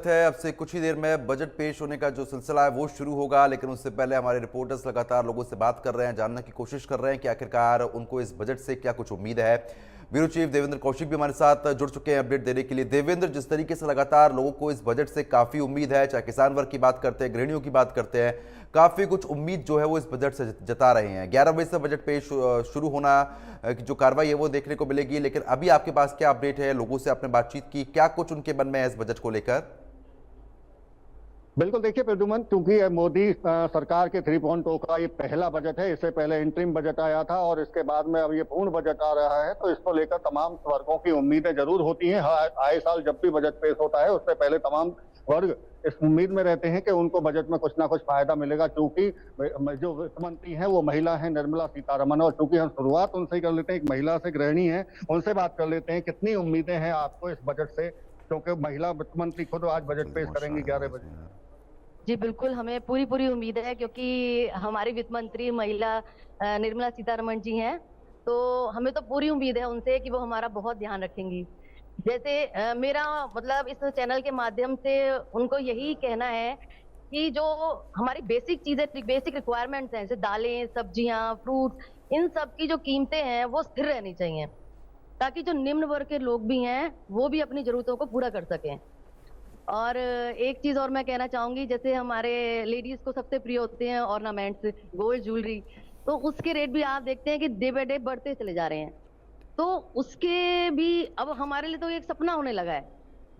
है अब से कुछ ही देर में बजट पेश होने का जो सिलसिला है वो शुरू होगा, लेकिन उससे पहले हमारे रिपोर्टर्स लगातार लोगों से बात कर रहे हैं, जानने की कोशिश कर रहे हैं कि आखिरकार उनको इस बजट से क्या कुछ उम्मीद है। ब्यूरो चीफ देवेंद्र कौशिक भी हमारे साथ जुड़ चुके हैं अपडेट देने के लिए। देवेंद्र, जिस तरीके से लगातार लोगों को इस बजट से काफी उम्मीद है, चाहे किसान वर्ग की बात करते हैं, गृहिणियों की बात करते हैं, काफी कुछ उम्मीद जो है वो इस बजट से जता रहे हैं। 11 बजे से बजट पेश शुरू होना की जो कार्रवाई है वो देखने को मिलेगी, लेकिन अभी आपके पास क्या अपडेट है? लोगों से आपने बातचीत की, क्या कुछ उनके मन में है इस बजट को लेकर? बिल्कुल, देखिए प्रद्युमन, क्योंकि मोदी सरकार के 3.0 का ये पहला बजट है। इससे पहले इंटरिम बजट आया था और इसके बाद में अब ये पूर्ण बजट आ रहा है, तो इसको लेकर तमाम वर्गों की उम्मीदें जरूर होती हैं। आए साल जब भी बजट पेश होता है उससे पहले तमाम वर्ग इस उम्मीद में रहते हैं कि उनको बजट में कुछ ना कुछ फायदा मिलेगा, क्योंकि जो वित्त मंत्री हैं वो महिला है, निर्मला सीतारमण। और चूंकि हम शुरुआत उनसे ही कर लेते हैं, एक महिला से गृहिणी है, उनसे बात कर लेते हैं। कितनी उम्मीदें हैं आपको इस बजट से, क्योंकि महिला वित्त मंत्री खुद आज बजट पेश करेंगी 11 बजे। जी बिल्कुल, हमें पूरी पूरी उम्मीद है, क्योंकि हमारी वित्त मंत्री महिला निर्मला सीतारमण जी हैं, तो हमें तो पूरी उम्मीद है उनसे कि वो हमारा बहुत ध्यान रखेंगी। जैसे मेरा मतलब इस चैनल के माध्यम से उनको यही कहना है कि जो हमारी बेसिक चीजें, बेसिक रिक्वायरमेंट्स हैं, जैसे दालें, सब्जियां, फ्रूट्स, इन सब की जो कीमतें हैं वो स्थिर रहनी चाहिए, ताकि जो निम्न वर्ग के लोग भी हैं वो भी अपनी जरूरतों को पूरा कर सकें। और एक चीज और मैं कहना चाहूंगी, जैसे हमारे लेडीज को सबसे प्रिय होते हैं ऑर्नामेंट्स, गोल्ड ज्वेलरी, तो उसके रेट भी आप देखते हैं कि डे बाय डे बढ़ते चले जा रहे हैं, तो उसके भी अब हमारे लिए तो एक सपना होने लगा है।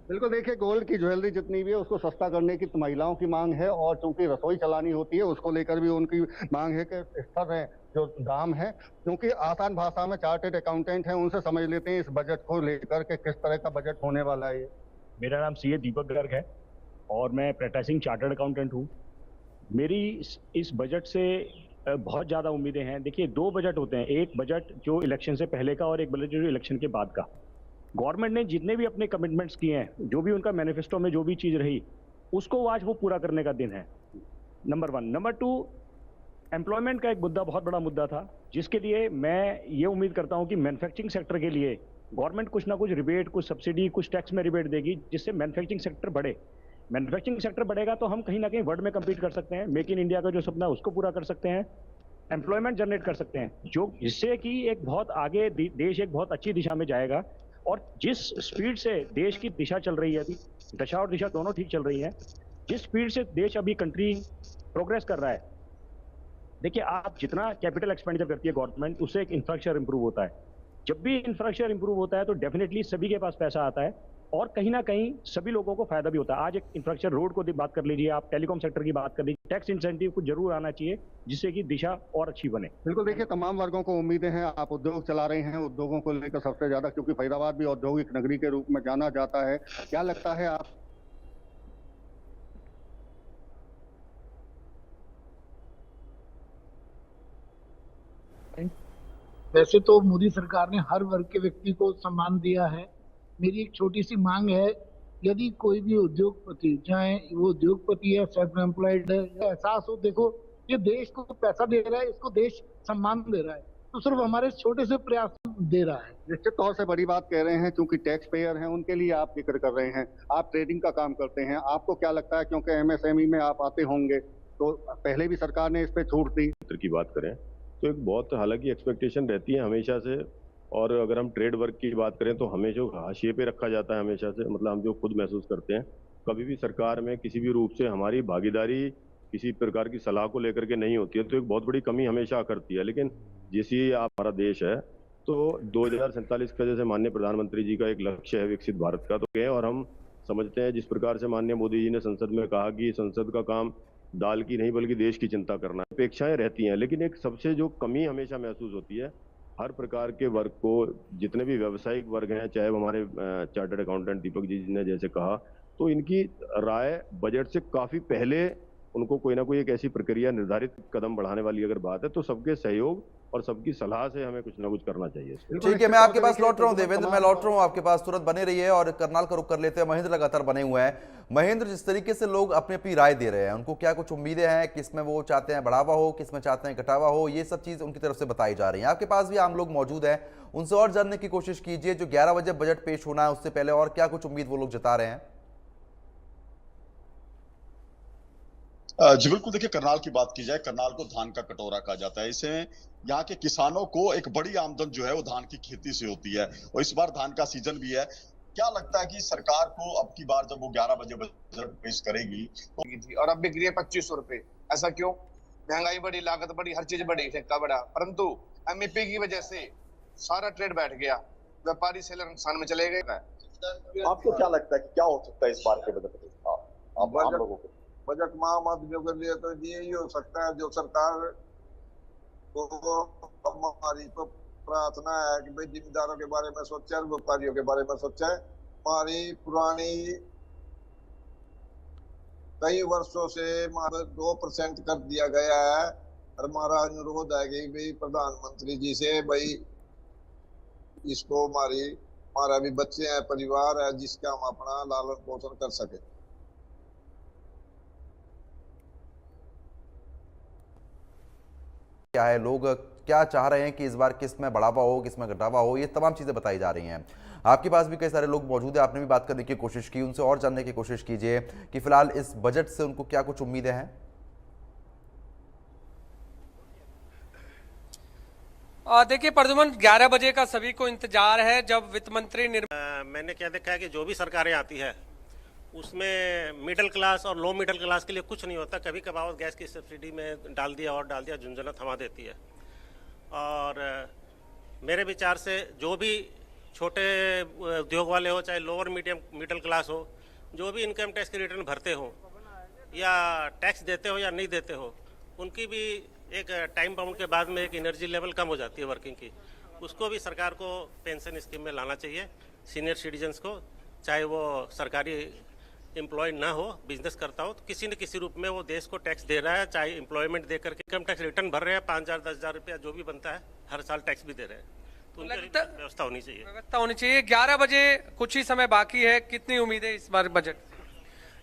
बिल्कुल, देखिए गोल्ड की ज्वेलरी जितनी भी है उसको सस्ता करने की तो महिलाओं की मांग है, और चूंकि रसोई चलानी होती है उसको लेकर भी उनकी मांग है कि स्तर है जो दाम है। क्योंकि आसान भाषा में चार्टेड अकाउंटेंट हैं, उनसे समझ लेते हैं इस बजट को लेकर के किस तरह का बजट होने वाला है। मेरा नाम सीए दीपक गर्ग है और मैं प्रैक्टिसिंग चार्टर्ड अकाउंटेंट हूँ। मेरी इस बजट से बहुत ज़्यादा उम्मीदें हैं। देखिए, दो बजट होते हैं, एक बजट जो इलेक्शन से पहले का और एक बजट जो इलेक्शन के बाद का। गवर्नमेंट ने जितने भी अपने कमिटमेंट्स किए हैं, जो भी उनका मैनिफेस्टो में जो भी चीज़ रही, उसको आज वो पूरा करने का दिन है, नंबर 1। नंबर 2, एम्प्लॉयमेंट का एक मुद्दा बहुत बड़ा मुद्दा था, जिसके लिए मैं ये उम्मीद करता हूँ कि मैन्युफैक्चरिंग सेक्टर के लिए गवर्नमेंट कुछ ना कुछ रिबेट, कुछ सब्सिडी, कुछ टैक्स में रिबेट देगी, जिससे मैन्युफैक्चरिंग सेक्टर बढ़े। मैन्युफैक्चरिंग सेक्टर बढ़ेगा तो हम कहीं ना कहीं वर्ल्ड में कम्पीट कर सकते हैं, मेक इन इंडिया का जो सपना है उसको पूरा कर सकते हैं, एम्प्लॉयमेंट जनरेट कर सकते हैं, जो जिससे कि एक बहुत आगे देश एक बहुत अच्छी दिशा में जाएगा। और जिस स्पीड से देश की दिशा चल रही है अभी, दशा और दिशा दोनों ठीक चल रही है, जिस स्पीड से देश अभी कंट्री प्रोग्रेस कर रहा है, देखिए आप जितना कैपिटल एक्सपेंडिचर करती है गवर्नमेंट, उससे एक इंफ्रास्ट्रक्चर इंप्रूव होता है। जब भी इंफ्रास्ट्रक्चर इंप्रूव होता है तो डेफिनेटली सभी के पास पैसा आता है और कहीं ना कहीं सभी लोगों को फायदा भी होता है। आज एक इंफ्रास्ट्रक्चर रोड को बात कर लीजिए, आप टेलीकॉम सेक्टर की बात कर लीजिए, टैक्स इंसेंटिव कुछ जरूर आना चाहिए जिससे कि दिशा और अच्छी बने। बिल्कुल, देखिए तमाम वर्गों को उम्मीदें हैं। आप उद्योग चला रहे हैं, उद्योगों को लेकर सबसे ज्यादा, क्योंकि फरीदाबाद भी औद्योगिक नगरी के रूप में जाना जाता है, क्या लगता है आप? वैसे तो मोदी सरकार ने हर वर्ग के व्यक्ति को सम्मान दिया है। मेरी एक छोटी सी मांग है, यदि कोई भी उद्योगपति, चाहे वो उद्योगपति है, सेल्फ एम्प्लॉयड है, या एहसास हो, देखो ये देश को पैसा दे रहा है, इसको देश सम्मान दे रहा है, तो सिर्फ हमारे छोटे से प्रयास दे रहा है। निश्चित तौर से बड़ी बात कह रहे हैं, क्योंकि टैक्स पेयर हैं, उनके लिए आप जिक्र कर रहे हैं। आप ट्रेडिंग का काम करते हैं, आपको क्या लगता है, क्योंकि एमएसएमई में आप आते होंगे, तो पहले भी सरकार ने इस पे छूट दी। की बात करें तो एक बहुत हालांकि एक्सपेक्टेशन रहती है हमेशा से, और अगर हम ट्रेड वर्क की बात करें तो हमें जो हाशिए पे रखा जाता है हमेशा से, मतलब हम जो खुद महसूस करते हैं, कभी भी सरकार में किसी भी रूप से हमारी भागीदारी किसी प्रकार की सलाह को लेकर के नहीं होती है, तो एक बहुत बड़ी कमी हमेशा करती है। लेकिन जैसे आप हमारा देश है, तो 2047 का जैसे माननीय प्रधानमंत्री जी का एक लक्ष्य है विकसित भारत का, तो गए और हम समझते हैं जिस प्रकार से माननीय मोदी जी ने संसद में कहा कि संसद का काम दाल की नहीं बल्कि देश की चिंता करना है, अपेक्षाएं रहती हैं। लेकिन एक सबसे जो कमी हमेशा महसूस होती है, हर प्रकार के वर्ग को, जितने भी व्यावसायिक वर्ग हैं, चाहे वो हमारे चार्टर्ड अकाउंटेंट दीपक जी ने जैसे कहा, तो इनकी राय बजट से काफी पहले उनको कोई ना कोई एक ऐसी प्रक्रिया निर्धारित कदम बढ़ाने वाली अगर बात है, तो सबके सहयोग और सबकी सलाह से हमें कुछ ना कुछ करना चाहिए। ठीक है, मैं आपके पास लौट रहा हूं देवेंद्र, मैं लौट रहा हूं आपके पास, तुरंत बने रहिए और करनाल का रुख कर लेते हैं। महेंद्र लगातार बने हुए हैं। महेंद्र, जिस तरीके से लोग अपनी अपनी राय दे रहे हैं, उनको क्या कुछ उम्मीदें हैं, किसमें वो चाहते हैं बढ़ावा हो, किसमें चाहते हैं घटावा हो, ये सब चीज उनकी तरफ से बताई जा रही है। आपके पास भी आम लोग मौजूद हैं, उनसे और जानने की कोशिश कीजिए, जो 11 बजे बजट पेश होना है उससे पहले और क्या कुछ उम्मीद वो लोग जता रहे हैं। जी बिल्कुल, देखिए करनाल की बात की जाए, करनाल को धान का कटोरा कहा जाता है। इसे यहाँ के किसानों को एक बड़ी आमदन जो है वो धान की खेती से होती है और इस बार धान का सीजन भी है। क्या लगता है कि सरकार को अब की बार जब वो 11 बजे बजट पेश करेगी तो की थी और अब बिक रही है 2500 रुपए। ऐसा क्यों? महंगाई बढ़ी, लागत बढ़ी, हर चीज बढ़ी, ठेका बढ़ा, परंतु एमएसपी की वजह से सारा ट्रेड बैठ गया, व्यापारी सेलर नुकसान में चले गए। आपको क्या लगता है कि क्या हो सकता है इस बार के बजट में? आप आम लोगों को बजट में आम आदमियों के लिए तो यही हो सकता है, जो सरकार को हमारी तो प्रार्थना है कि भाई जिम्मेदारों के बारे में सोचे और व्यापारियों के बारे में सोचे। हमारी पुरानी कई वर्षों से 2% कर दिया गया है और हमारा अनुरोध है कि भाई प्रधानमंत्री जी से भाई इसको हमारा भी बच्चे हैं, परिवार है जिसका हम अपना लालन पोषण कर सके। क्या है, लोग क्या चाह रहे हैं कि इस बार किस में बढ़ावा हो, किस में घटावा हो, ये तमाम चीज़ें बताई जा रही हैं। आपके पास भी कई सारे लोग मौजूद हैं, आपने भी बात करने की कोशिश की, उनसे और जानने की कोशिश कीजिए कि फिलहाल इस बजट से उनको क्या कुछ उम्मीदें हैं। देखिए प्रद्युमन, 11 बजे का सभी को इंतजार है जब वित्त मंत्री मैंने क्या देखा है कि जो भी सरकारें आती है उसमें मिडिल क्लास और लो मिडिल क्लास के लिए कुछ नहीं होता। कभी कभार गैस की सब्सिडी में डाल दिया, झुंझुना थमा देती है। और मेरे विचार से जो भी छोटे उद्योग वाले हो, चाहे लोअर मिडिल क्लास हो, जो भी इनकम टैक्स के रिटर्न भरते हो या टैक्स देते हो या नहीं देते हो, उनकी भी एक टाइम बाउंड के बाद में एक एनर्जी लेवल कम हो जाती है वर्किंग की। उसको भी सरकार को पेंशन स्कीम में लाना चाहिए। सीनियर सिटीजन्स को, चाहे वो सरकारी एम्प्लॉय ना हो, बिजनेस करता हो, तो किसी न किसी रूप में वो देश को टैक्स दे रहा है, चाहे एम्प्लॉयमेंट दे करके इनकम टैक्स रिटर्न भर रहे हैं, 5,000 10,000 रुपया जो भी बनता है हर साल टैक्स भी दे रहे हैं। तो उनकी व्यवस्था होनी चाहिए। 11 बजे कुछ ही समय बाकी है, कितनी उम्मीद है इस बार बजट?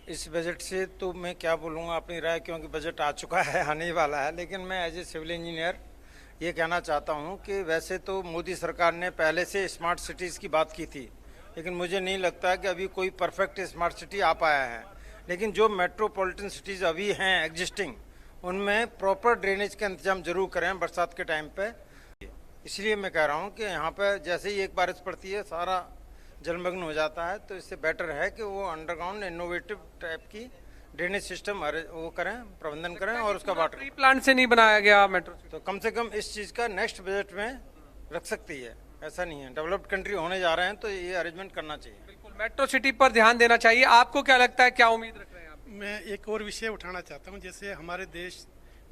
इस बजट से तो मैं क्या बोलूँगा अपनी राय, क्योंकि बजट आ चुका है, आने वाला है। लेकिन मैं एज ए सिविल इंजीनियर ये कहना चाहता हूँ कि वैसे तो मोदी सरकार ने पहले से स्मार्ट सिटीज़ की बात की थी, लेकिन मुझे नहीं लगता कि अभी कोई परफेक्ट स्मार्ट सिटी आ पाया है। लेकिन जो मेट्रोपॉलिटन सिटीज़ अभी हैं एग्जिस्टिंग, उनमें प्रॉपर ड्रेनेज का इंतजाम जरूर करें बरसात के टाइम पे। इसलिए मैं कह रहा हूँ कि यहाँ पे जैसे ही एक बारिश पड़ती है सारा जलमग्न हो जाता है, तो इससे बेटर है कि वो अंडरग्राउंड इनोवेटिव टाइप की ड्रेनेज सिस्टम वो करें, प्रबंधन करें। और उसका वाटर ट्री प्लांट से नहीं बनाया गया मेट्रो, तो कम से कम इस चीज़ का नेक्स्ट बजट में रख सकती है। ऐसा नहीं है, डेवलप्ड कंट्री होने जा रहे हैं तो ये अरेंजमेंट करना चाहिए। बिल्कुल, मेट्रो सिटी पर ध्यान देना चाहिए। आपको क्या लगता है, क्या उम्मीद रख रहे हैं आप? मैं एक और विषय उठाना चाहता हूँ। जैसे हमारे देश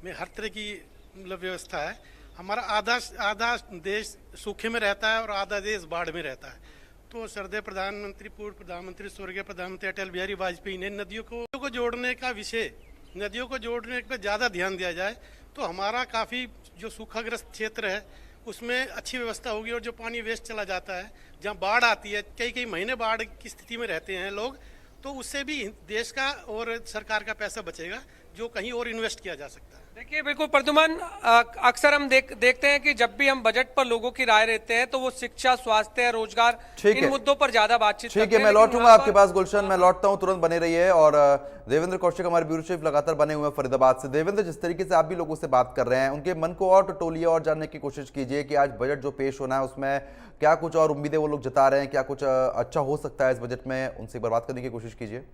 में हर तरह की मतलब व्यवस्था है। हमारा आधा देश सूखे में रहता है और आधा देश बाढ़ में रहता है। तो श्रद्धेय प्रधानमंत्री, पूर्व प्रधानमंत्री, स्वर्गीय प्रधानमंत्री अटल बिहारी वाजपेयी ने नदियों को जोड़ने का विषय, नदियों को जोड़ने पर ज़्यादा ध्यान दिया जाए तो हमारा काफ़ी जो सूखाग्रस्त क्षेत्र है उसमें अच्छी व्यवस्था होगी। और जो पानी वेस्ट चला जाता है, जहाँ बाढ़ आती है, कई महीने बाढ़ की स्थिति में रहते हैं लोग, तो उससे भी देश का और सरकार का पैसा बचेगा जो कहीं और इन्वेस्ट किया जा सकता है। देखिए बिल्कुल प्रद्युमन, अक्सर हम देखते हैं कि जब भी हम बजट पर लोगों की राय लेते हैं तो वो शिक्षा, स्वास्थ्य, रोजगार, इन मुद्दों पर ज्यादा बातचीत करते हैं। ठीक है, मैं लौटूंगा आपके पास गुलशन, मैं लौटता हूं, तुरंत बने रहिए। और देवेंद्र कौशिक हमारे ब्यूरो चीफ लगातार बने हुए हैं फरीदाबाद से। देवेंद्र, जिस तरीके से आप भी लोगों से बात कर रहे हैं, उनके मन को और टटोलिए और जानने की कोशिश कीजिए कि आज बजट जो पेश होना है उसमें क्या कुछ और उम्मीदें वो लोग जता रहे हैं, क्या कुछ अच्छा हो सकता है इस बजट में, उनसे एक बार बात करने की कोशिश कीजिए।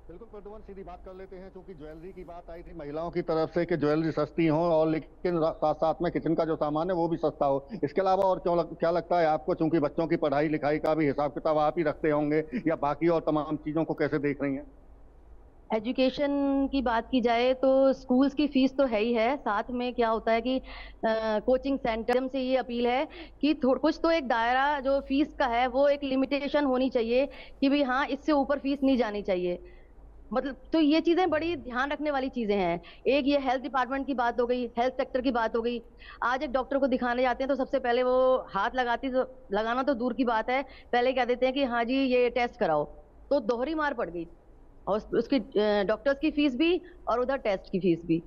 बिल्कुल प्रद्युमन, सीधी बात कर लेते हैं। क्योंकि ज्वेलरी की बात आई थी महिलाओं की तरफ से कि ज्वेलरी सस्ती हो, और लेकिन साथ साथ में किचन का जो सामान है वो भी सस्ता हो। इसके अलावा और क्या लगता है आपको, चूंकि बच्चों की पढ़ाई लिखाई का भी हिसाब किताब आप ही रखते होंगे, या बाकी और तमाम चीजों को कैसे देख रही हैं? एजुकेशन की बात की जाए तो स्कूल्स की फीस तो है ही है, साथ में क्या होता है कि कोचिंग सेंटर से ये अपील है कि कुछ तो एक दायरा जो फीस का है वो एक लिमिटेशन होनी चाहिए कि भाई हाँ, इससे ऊपर फीस नहीं जानी चाहिए। मतलब तो ये चीजें बड़ी ध्यान रखने वाली चीजें हैं। एक ये हेल्थ डिपार्टमेंट की बात हो गई, हेल्थ सेक्टर की बात हो गई। आज एक डॉक्टर को दिखाने जाते हैं तो सबसे पहले वो हाथ लगाना तो दूर की बात है, पहले कह देते हैं कि हाँ जी ये टेस्ट कराओ, तो दोहरी मार पड़ गई, और उसकी डॉक्टर्स की फीस भी और उधर टेस्ट की फीस भी।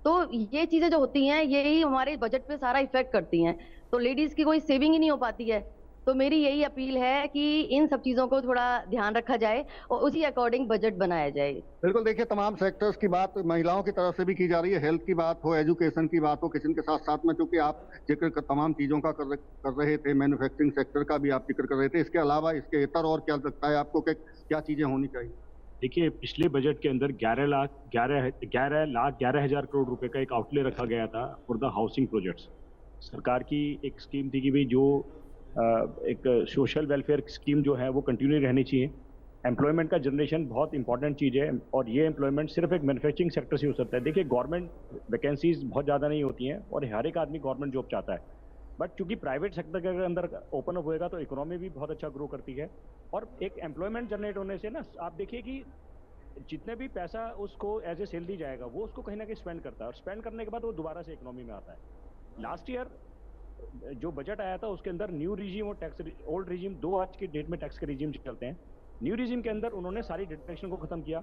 तो ये चीजें जो होती हैं यही हमारे बजट पे सारा इफेक्ट करती हैं, तो लेडीज की कोई सेविंग ही नहीं हो पाती है। तो मेरी यही अपील है कि इन सब चीजों को थोड़ा ध्यान रखा जाए और उसी अकॉर्डिंग बजट बनाया जाए। बिल्कुल, देखिए तमाम सेक्टर्स की बात महिलाओं की तरफ से भी की जा रही है, हेल्थ की बात हो, एजुकेशन की बात हो, किचन के साथ साथ में चूंकि आप जिक्र तमाम चीजों का कर रहे थे, मैन्युफैक्चरिंग सेक्टर का भी आप जिक्र कर रहे थे, इसके अलावा इसके इतर और क्या लगता है आपको कि क्या चीजें होनी चाहिए? देखिए, पिछले बजट के अंदर 11,11,11,000 करोड़ रुपए का एक आउटले रखा गया था फॉर द हाउसिंग प्रोजेक्ट्स। सरकार की एक स्कीम थी कि भाई जो एक सोशल वेलफेयर स्कीम जो है वो कंटिन्यू रहनी चाहिए। एम्प्लॉयमेंट का जनरेशन बहुत इंपॉर्टेंट चीज़ है और ये एम्प्लॉयमेंट सिर्फ एक मैन्युफैक्चरिंग सेक्टर से हो सकता है। देखिए, गवर्नमेंट वैकेंसीज बहुत ज़्यादा नहीं होती हैं और हर एक आदमी गवर्नमेंट जॉब चाहता है, बट चूंकि प्राइवेट सेक्टर के अंदर ओपन अप होएगा तो इकोनॉमी भी बहुत अच्छा ग्रो करती है। और एक एम्प्लॉयमेंट जनरेट होने से ना आप देखिए कि जितने भी पैसा उसको एज ए सैलरी जाएगा वो उसको कहीं ना कहीं स्पेंड करता है और स्पेंड करने के बाद वो दोबारा से इकोनॉमी में आता है। लास्ट ईयर जो बजट आया था उसके अंदर न्यू रिजीम और टैक्स ओल्ड रिजीम, दो आज की डेट में टैक्स के रिजीम चलते हैं। न्यू रिजीम के अंदर उन्होंने सारी डिडक्शन को खत्म किया।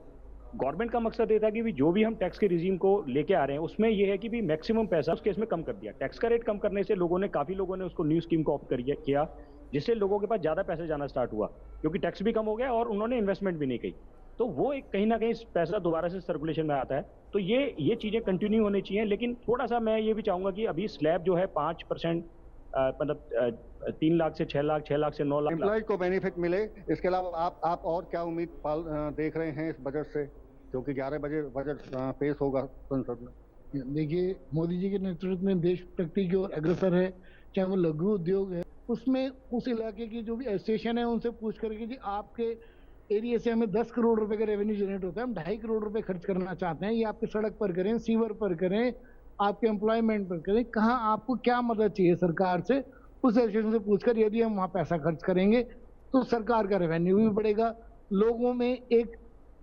गवर्नमेंट का मकसद ये था कि भी जो भी हम टैक्स के रिजीम को लेके आ रहे हैं उसमें ये है कि भी मैक्सिमम पैसा उस केस में कम कर दिया। टैक्स का रेट कम करने से काफी लोगों ने उसको न्यू स्कीम को ऑप्ट किया, जिससे लोगों के पास ज्यादा पैसे जाना स्टार्ट हुआ क्योंकि टैक्स भी कम हो गया और उन्होंने इन्वेस्टमेंट भी नहीं की, तो वो एक कहीं ना कहीं पैसा दोबारा से सर्कुलेशन में आता है। तो ये चीजें कंटिन्यू होनी चाहिए, लेकिन थोड़ा सा मैं ये भी चाहूंगा कि अभी स्लैब जो है 5% मतलब 3 लाख से 6 लाख, 6 लाख से 9 लाख एम्प्लॉयज को बेनिफिट मिले। इसके अलावा आप और क्या उम्मीद देख रहे हैं इस बजट से, क्योंकि 11 बजे बजट पेश होगा संसद में? देखिए, मोदी जी के नेतृत्व में देश प्रगति की ओर अग्रसर है। चाहे वो लघु उद्योग है, उसमें उस इलाके की जो भी एसोसिएशन है उनसे पूछ करके जी आपके एरिया से हमें 10 करोड़ रुपए का रेवेन्यू जनरेट होता है, हम 2.5 करोड़ रुपए खर्च करना चाहते हैं, ये आपके सड़क पर करें, सीवर पर करें, आपके एम्प्लॉयमेंट पर करें, कहाँ आपको क्या मदद चाहिए सरकार से, उस एसोसिएशन से पूछकर यदि हम वहाँ पैसा खर्च करेंगे तो सरकार का रेवेन्यू भी बढ़ेगा, लोगों में एक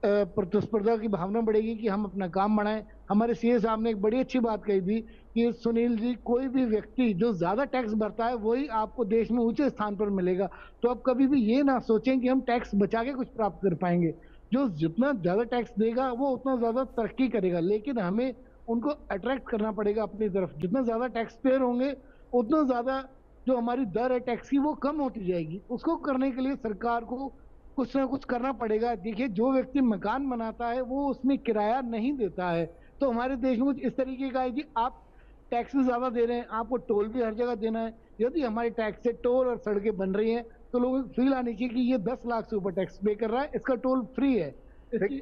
प्रतिस्पर्धा की भावना बढ़ेगी कि हम अपना काम बढ़ाएं। हमारे सीए साहब ने एक बड़ी अच्छी बात कही थी कि सुनील जी, कोई भी व्यक्ति जो ज्यादा टैक्स भरता है वही आपको देश में ऊंचे स्थान पर मिलेगा। तो आप कभी भी ये ना सोचें कि हम टैक्स बचा के कुछ प्राप्त कर पाएंगे। जो जितना ज्यादा टैक्स देगा वो उतना ज्यादा तरक्की करेगा, लेकिन हमें उनको अट्रैक्ट करना पड़ेगा अपनी तरफ। जितना ज्यादा टैक्स पेयर होंगे उतना ज्यादा जो हमारी दर है टैक्स की वो कम होती जाएगी। उसको करने के लिए सरकार को कुछ ना कुछ करना पड़ेगा। देखिए, जो व्यक्ति मकान बनाता है वो उसमें किराया नहीं देता है, तो हमारे देश में कुछ इस तरीके का है कि आप टैक्स भी ज्यादा दे रहे हैं, आपको टोल भी हर जगह देना है। यदि हमारे टैक्स से टोल और सड़कें बन रही हैं तो लोगों को फील आनी चाहिए कि ये 10 लाख से ऊपर टैक्स पे कर रहा है, इसका टोल फ्री है। देखिए,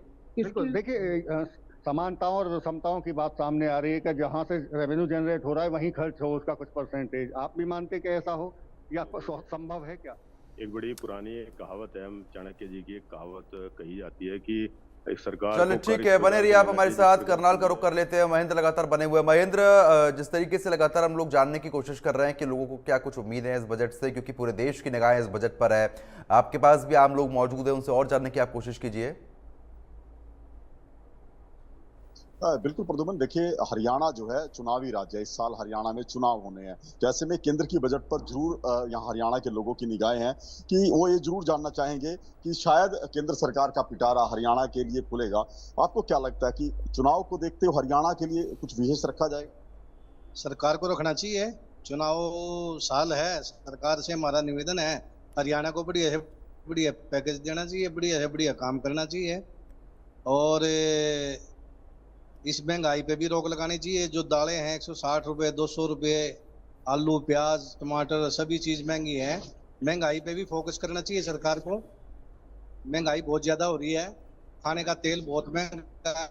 समानताओं और समताओं की बात सामने आ रही है कि जहां से रेवेन्यू जनरेट हो रहा है वहीं खर्च हो उसका कुछ परसेंटेज। आप भी मानते कि ऐसा हो या संभव है क्या? एक बड़ी पुरानी कहावत है, हम चाणक्य जी की एक कहावत कही जाती है कि एक सरकार। चलिए ठीक है, बने रहिए आप हमारे साथ। करनाल का रुख कर लेते हैं। महेंद्र लगातार बने हुए। महेंद्र, जिस तरीके से लगातार हम लोग जानने की कोशिश कर रहे हैं कि लोगों को क्या कुछ उम्मीद है इस बजट से, क्योंकि पूरे देश की निगाहें इस बजट पर है, आपके पास भी आम लोग मौजूद है, उनसे और जानने की आप कोशिश कीजिए। बिल्कुल प्रद्युमन, देखिए हरियाणा जो है चुनावी राज्य है। इस साल हरियाणा में चुनाव होने हैं, तो ऐसे में केंद्र की बजट पर जरूर यहाँ हरियाणा के लोगों की निगाहें हैं कि वो ये जरूर जानना चाहेंगे कि शायद केंद्र सरकार का पिटारा हरियाणा के लिए खुलेगा। आपको क्या लगता है कि चुनाव को देखते हुए हरियाणा के लिए कुछ विशेष रखा जाएगा? सरकार को रखना चाहिए, चुनाव साल है, सरकार से हमारा निवेदन है हरियाणा को बढ़िया से बढ़िया पैकेज देना चाहिए, बढ़िया से बढ़िया काम करना चाहिए, और इस महंगाई पे भी रोक लगानी चाहिए। जो दालें हैं 160 रुपए, 200 रुपए, आलू, प्याज, टमाटर, सभी चीज महंगी है। महंगाई पे भी फोकस करना चाहिए सरकार को। महंगाई बहुत ज्यादा हो रही है, खाने का तेल बहुत महंगा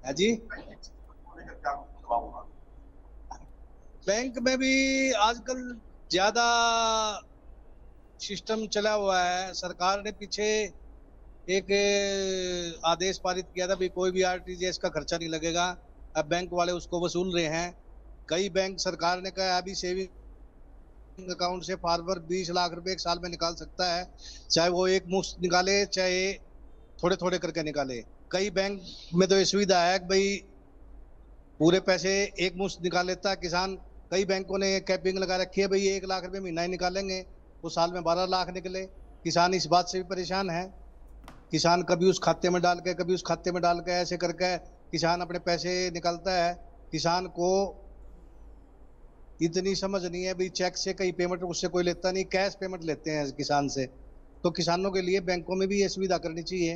है जी। बैंक में भी आजकल ज्यादा सिस्टम चला हुआ है। सरकार ने पीछे एक आदेश पारित किया था भी कोई भी आरटीजीएस का खर्चा नहीं लगेगा, अब बैंक वाले उसको वसूल रहे हैं। कई बैंक सरकार ने कहा अभी सेविंग अकाउंट से फार्मर 20 लाख रुपए एक साल में निकाल सकता है, चाहे वो एक मुश्त निकाले चाहे थोड़े थोड़े करके निकाले। कई बैंक में तो ये सुविधा है कि भाई पूरे पैसे एक मुश्त निकाल लेता है किसान। कई बैंकों ने कैपिंग लगा रखी है, भाई 1 लाख रुपए महीना ही निकालेंगे, वो साल में 12 लाख निकले। किसान इस बात से भी परेशान है। किसान कभी उस खाते में डाल के कभी उस खाते में डाल के ऐसे करके किसान अपने पैसे निकालता है। किसान को इतनी समझ नहीं है भाई, चेक से कहीं पेमेंट उससे कोई लेता नहीं, कैश पेमेंट लेते हैं किसान से। तो किसानों के लिए बैंकों में भी ये सुविधा करनी चाहिए।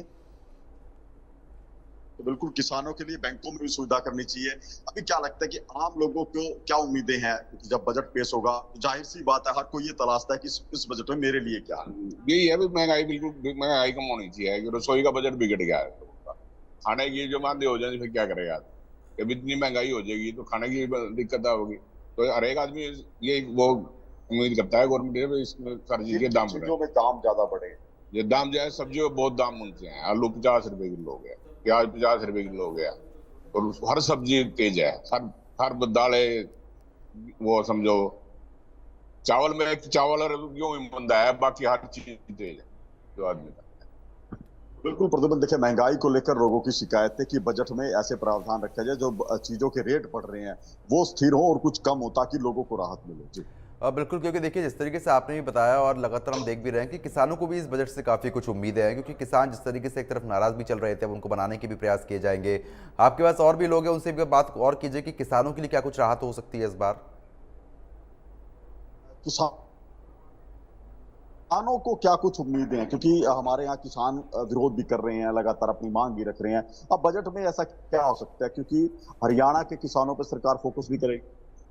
तो बिल्कुल किसानों के लिए बैंकों में भी सुविधा करनी चाहिए। अभी क्या लगता है कि आम लोगों को क्या उम्मीदें हैं? क्योंकि जब बजट पेश होगा तो जाहिर सी बात है, हर कोई ये तलाशता है कि इस बजट में मेरे लिए क्या है। यही है, महंगाई बिल्कुल महंगाई कम होनी चाहिए कि रसोई का बजट बिगड़ गया है लोगों का। खाने की जो मांदे हो जाए फिर क्या करेगा? जब इतनी महंगाई हो जाएगी तो खाने की दिक्कत होगी। तो हर एक आदमी ये वो उम्मीद करता है गवर्नमेंट इसमें हर चीज के दाम चीजों में दाम ज्यादा बढ़े। ये दाम जो है सब्जियों में बहुत दाम उनसे हैं। आलू 50 रुपए किलो हो गया, प्याज 50 रुपए किलो हो गया, और हर सब्जी तेज है। हर दालें, वो समझो चावल में चावल क्यों मंदा है, बाकी हर चीज तेज है जो आदमी का। बिल्कुल प्रतिबल, देखिए महंगाई को लेकर लोगों की शिकायत है कि बजट में ऐसे प्रावधान रखा जाए जो चीजों के रेट बढ़ रहे हैं वो स्थिर हो और कुछ कम हो, ताकि लोगों को राहत मिले। जी बिल्कुल, क्योंकि देखिए जिस तरीके से आपने भी बताया और लगातार हम देख भी रहे हैं कि किसानों को भी इस बजट से काफ़ी कुछ उम्मीदें हैं, क्योंकि किसान जिस तरीके से एक तरफ नाराज़ भी चल रहे थे, अब उनको बनाने के भी प्रयास किए जाएंगे। आपके पास और भी लोग हैं, उनसे भी बात और कीजिए कि किसानों के लिए क्या कुछ राहत हो सकती है इस बार। किसानों को क्या कुछ उम्मीदें हैं? क्योंकि हमारे यहाँ किसान विरोध भी कर रहे हैं, लगातार अपनी मांग भी रख रहे हैं। अब बजट में ऐसा क्या हो सकता है, क्योंकि हरियाणा के किसानों पर सरकार फोकस भी करेगी?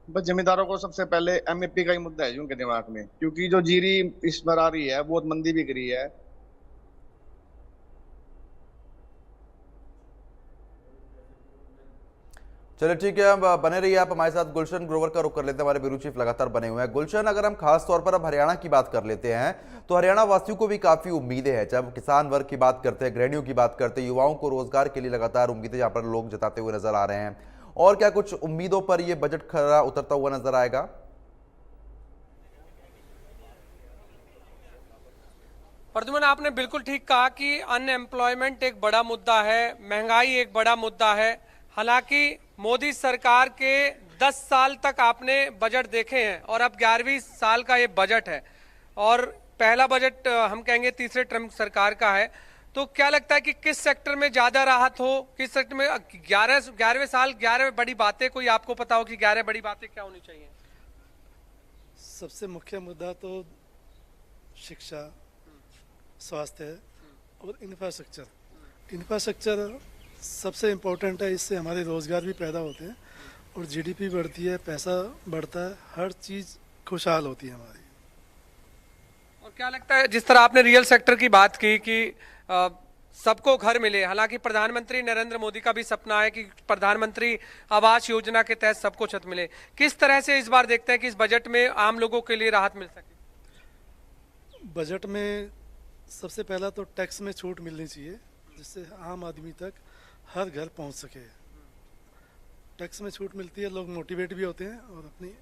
बस जमींदारों को सबसे पहले एमएसपी का ही मुद्दा है उनके दिमाग में, क्योंकि जो जीरी इस बार आ रही है बहुत मंदी बिक रही है। चलिए ठीक है, अब बने रहिए आप हमारे साथ। गुलशन ग्रोवर का रुख कर लेते हैं, हमारे ब्यूरो चीफ लगातार बने हुए हैं। गुलशन, अगर हम खास तौर पर अब हरियाणा की बात कर लेते हैं तो हरियाणा वासियों को भी काफी उम्मीदें हैं। चाहे किसान वर्ग की बात करते हैं, गृहिणियों की बात करते हैं, युवाओं को रोजगार के लिए लगातार उम्मीदें यहाँ पर लोग जताते हुए नजर आ रहे हैं। और क्या कुछ उम्मीदों पर यह बजट खरा उतरता हुआ नजर आएगा? प्रद्युमन, आपने बिल्कुल ठीक कहा कि अनएम्प्लॉयमेंट एक बड़ा मुद्दा है, महंगाई एक बड़ा मुद्दा है। हालांकि मोदी सरकार के 10 साल तक आपने बजट देखे हैं और अब 11वीं साल का ये बजट है और पहला बजट हम कहेंगे तीसरे टर्म सरकार का है। तो क्या लगता है कि किस सेक्टर में ज्यादा राहत हो, किस सेक्टर में 11वें साल 11 बड़ी बातें, कोई आपको पता हो कि 11 बड़ी बातें क्या होनी चाहिए? सबसे मुख्य मुद्दा तो शिक्षा, स्वास्थ्य और इंफ्रास्ट्रक्चर सबसे इम्पोर्टेंट है। इससे हमारे रोजगार भी पैदा होते हैं और जीडीपी बढ़ती है, पैसा बढ़ता है, हर चीज खुशहाल होती है हमारी। और क्या लगता है, जिस तरह आपने रियल सेक्टर की बात की कि सबको घर मिले, हालांकि प्रधानमंत्री नरेंद्र मोदी का भी सपना है कि प्रधानमंत्री आवास योजना के तहत सबको छत मिले, किस तरह से इस बार देखते हैं कि इस बजट में आम लोगों के लिए राहत मिल सके? बजट में सबसे पहला तो टैक्स में छूट मिलनी चाहिए, जिससे आम आदमी तक हर घर पहुंच सके। टैक्स में छूट मिलती है, लोग मोटिवेट भी होते हैं और अपनी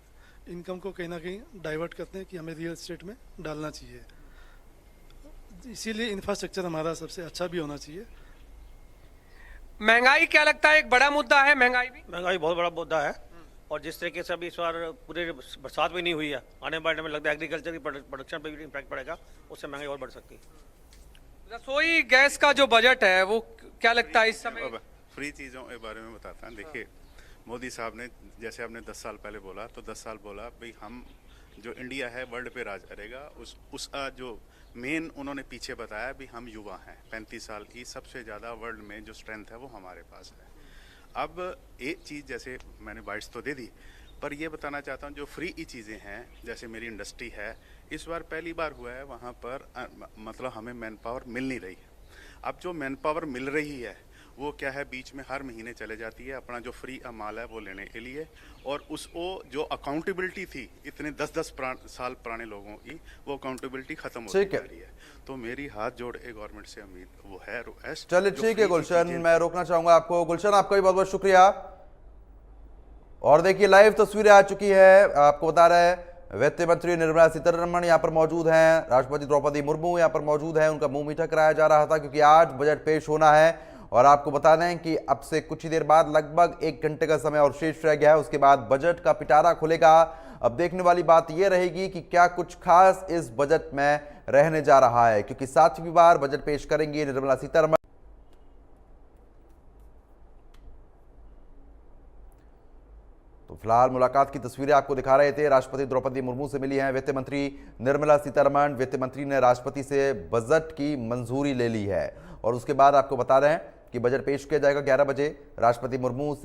इनकम को कहीं ना कहीं डाइवर्ट करते हैं कि हमें रियल एस्टेट में डालना चाहिए। इसीलिए इंफ्रास्ट्रक्चर हमारा सबसे अच्छा भी होना चाहिए। महंगाई क्या लगता है एक बड़ा मुद्दा है? महंगाई बहुत बड़ा मुद्दा है और जिस तरीके से अभी इस बार पूरे बरसात भी नहीं हुई है, आने वाले टाइम में लगता है एग्रीकल्चर की प्रोडक्शन पे भी इम्पैक्ट पड़ेगा, उससे महंगाई और बढ़ सकती है। रसोई गैस का जो बजट है वो क्या लगता है इस समय? फ्री चीज़ों के बारे में बताता हूँ। देखिए, मोदी साहब ने, जैसे आपने 10 साल पहले बोला, तो 10 साल बोला भाई हम जो इंडिया है वर्ल्ड पे राज करेगा। उसका जो मेन उन्होंने पीछे बताया भी हम युवा हैं, 35 साल की सबसे ज़्यादा वर्ल्ड में जो स्ट्रेंथ है वो हमारे पास है। अब एक चीज़ जैसे मैंने बाइट्स तो दे दी, पर ये बताना चाहता हूँ जो फ्री की चीज़ें हैं, जैसे मेरी इंडस्ट्री है, इस बार पहली बार हुआ है वहाँ पर मतलब हमें मैन पावर मिल नहीं रही है। अब जो मैन पावर मिल रही है वो क्या है, बीच में हर महीने चले जाती है अपना जो फ्री माल है वो लेने के लिए, और उसको जो अकाउंटेबिलिटी थी इतने 10-10 साल पुराने लोगों की, वो अकाउंटेबिलिटी खत्म होती जा रही है। तो मेरी हाथ जोड़ के गवर्नमेंट से उम्मीद वो है रिक्वेस्ट। चलिए ठीक है गुलशन, मैं रोकना चाहूंगा आपको। गुलशन, आपका भी बहुत बहुत शुक्रिया। और देखिए लाइव तस्वीरें आ चुकी है, आपको बता रहे हैं वित्त मंत्री निर्मला सीतारमण यहाँ पर मौजूद हैं, राष्ट्रपति द्रौपदी मुर्मू यहाँ पर मौजूद हैं। उनका मुंह मीठा कराया जा रहा था क्योंकि आज बजट पेश होना है। और आपको बता दें कि अब से कुछ ही देर बाद लगभग 1 घंटे का समय और शेष रह गया है, उसके बाद बजट का पिटारा खुलेगा। अब देखने वाली बात यह रहेगी कि क्या कुछ खास इस बजट में रहने जा रहा है, क्योंकि 7वीं बार बजट पेश करेंगी निर्मला सीतारमण। तो फिलहाल मुलाकात की तस्वीरें आपको दिखा रहे थे। राष्ट्रपति द्रौपदी मुर्मू से मिली हैं वित्त मंत्री निर्मला सीतारमण। वित्त मंत्री ने राष्ट्रपति से बजट की मंजूरी ले ली है और उसके बाद आपको बता रहे हैं कि बजट पेश किया जाएगा 11 बजे। राष्ट्रपति मुर्मू से